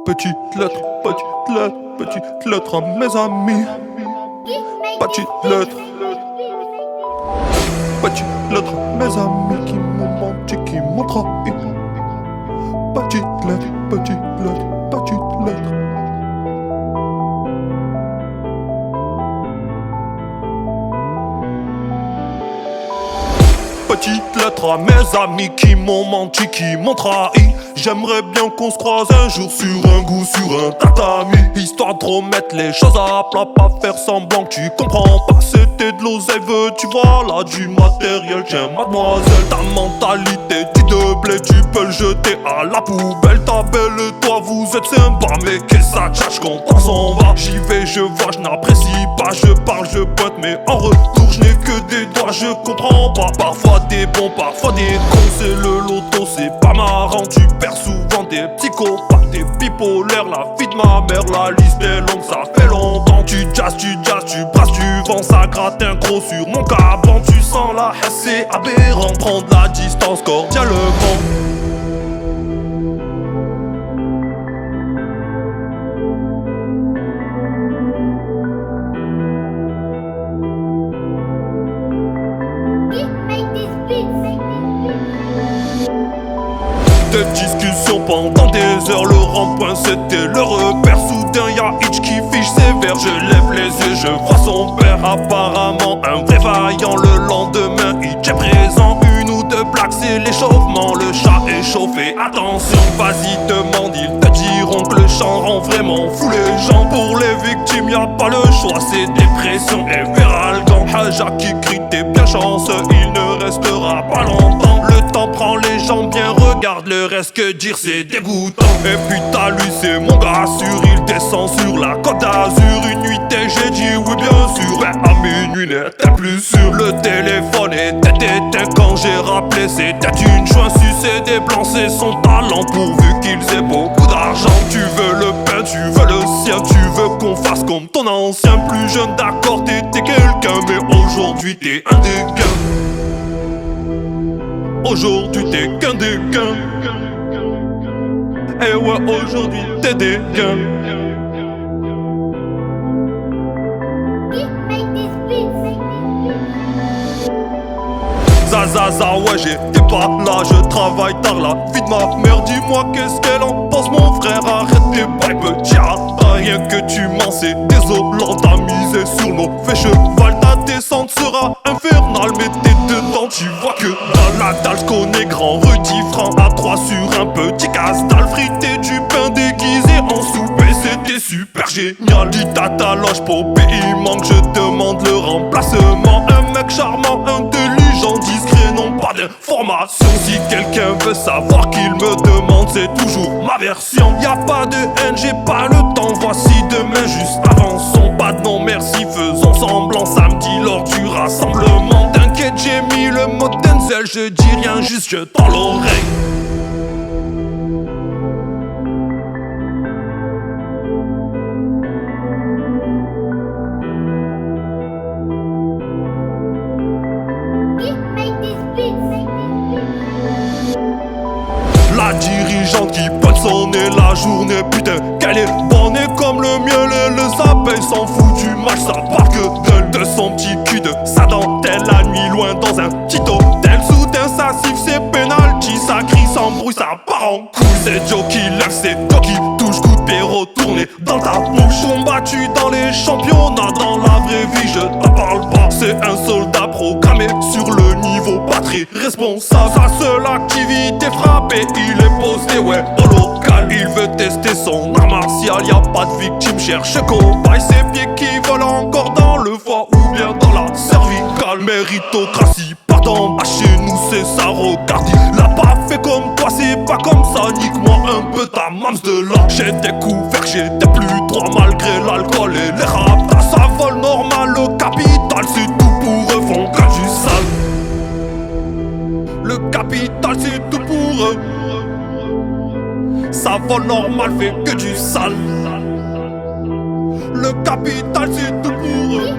Petite lettre, petite lettre, petite lettre à mes amis. Petite lettre, petite lettre à mes amis qui m'ont menti, qui m'ont trahi. Petite lettre, petite lettre, petite lettre. Petite lettre à mes amis qui m'ont menti, qui m'ont trahi. J'aimerais bien qu'on se croise un jour sur un goût, sur un tatami. Histoire de remettre les choses à plat, pas faire semblant que tu comprends pas. C'était de l'oseille, veux-tu voir là du matériel? Tiens mademoiselle, ta mentalité dit de blé, tu peux le jeter à la poubelle. Ta belle et toi vous êtes sympa, mais qu'est-ce que ça tchatche quand on s'en va? J'y vais, je vois, je n'apprécie pas, je parle, je pointe, mais en retour je n'ai que des doigts, je comprends pas. Parfois des bons, parfois des cons, c'est le loto, c'est pas marrant, tu perds souvent des psychopathes, des bipolaires, la vie de ma mère, la liste est longue, ça fait longtemps. Tu jazz, tu brasses, tu vends, ça gratte un gros sur mon caban. Tu sens la haine, c'est aberrant, prendre la distance cordialement. Des discussions pendant des heures, le rond-point c'était le repère. Soudain y'a Hitch qui fiche sévère, je lève les yeux, je vois son père. Apparemment un vrai vaillant, le lendemain Hitch est présent. Une ou deux blagues c'est l'échauffement, le chat est chauffé. Attention, vas-y demande, ils te diront que le chant rend vraiment fou les gens. Pour les victimes y'a pas le choix, c'est dépression et Feralgan. Haja qui crie t'es bien chanceux, il ne restera pas longtemps. Le temps prend les gens bien, regarde le reste, que dire c'est dégoûtant. Et puis t'as lui c'est mon gars sûr, il descend sur la côte d'Azur. Une nuit j'ai dit oui bien sûr, mais à minuit n'était plus sûr. Le téléphone était éteint quand j'ai rappelé, c'était une chouin. Sucer des blancs c'est son talent, pourvu qu'ils aient beaucoup d'argent. Tu veux le pain, tu veux le sien, tu veux qu'on fasse comme ton ancien. Plus jeune d'accord t'étais quelqu'un, mais aujourd'hui t'es un dégain. Aujourd'hui t'es qu'un dégain. Eh ouais, aujourd'hui t'es dégain. Zazaza, ouais j'étais pas là, je travaille tard. La vie de ma mère, dis-moi qu'est-ce qu'elle en pense mon frère. Arrête tes bails petit, rien que tu mens, c'est désolant. T'as misé sur le mauvais cheval, ta descente sera infernale. Mais t'es dedans, tu vois que dans la dalle, j'connais grand Rudy franc à 3 sur un petit casse-dalle. Frité du pain déguisé en soupe, c'était super génial. Dis à ta loge popée, il manque, je demande le remplacement. Un mec charmant, intelligent, discret, non pas d'information. Si quelqu'un veut savoir qu'il me demande, c'est toujours ma version. Y'a pas de haine, j'ai pas le temps, voici demain juste avançons. Pas de non merci, faisons semblant. Samedi lors du rassemblement, t'inquiète j'ai mis le mode Denzel. Je dis rien, juste je tends l'oreille. La dirigeante qui pointe son nez la journée, putain qu'elle est bonne. Et comme le miel et les abeilles s'en fout du match, ça parle que d'elle, de son petit cul, de sa dentelle. La nuit loin dans un petit hôtel, soudain ça siffle, c'est penalty. Ça crie sans bruit, ça part en couille. C'est Joe qui lève, c'est Joe qui touche. Coup de pied retourné dans ta bouche. Combattu dans les championnats, dans la vraie vie je t'en parle pas. C'est un soldat programmé sur le niveau, pas très responsable. Sa seule activité frappée, il est posté, ouais, au local. Il veut tester son art martial, y'a pas de victime, cherche cobaye. Ses pieds qui volent encore dans le foie ou bien dans la cervicale. Méritocratie, pardon, ah, chez nous c'est ça, regarde. Il l'a pas fait comme toi, c'est pas comme ça. Nique-moi un peu ta mams de là. J'ai découvert, j'étais plus droit malgré l'alcool et les raptas. Ça vole normal, le capital, c'est tout pour eux, font que du sale. Le capital c'est tout pour eux. Ça vole normal, fait que du sale. Le capital c'est tout pour eux.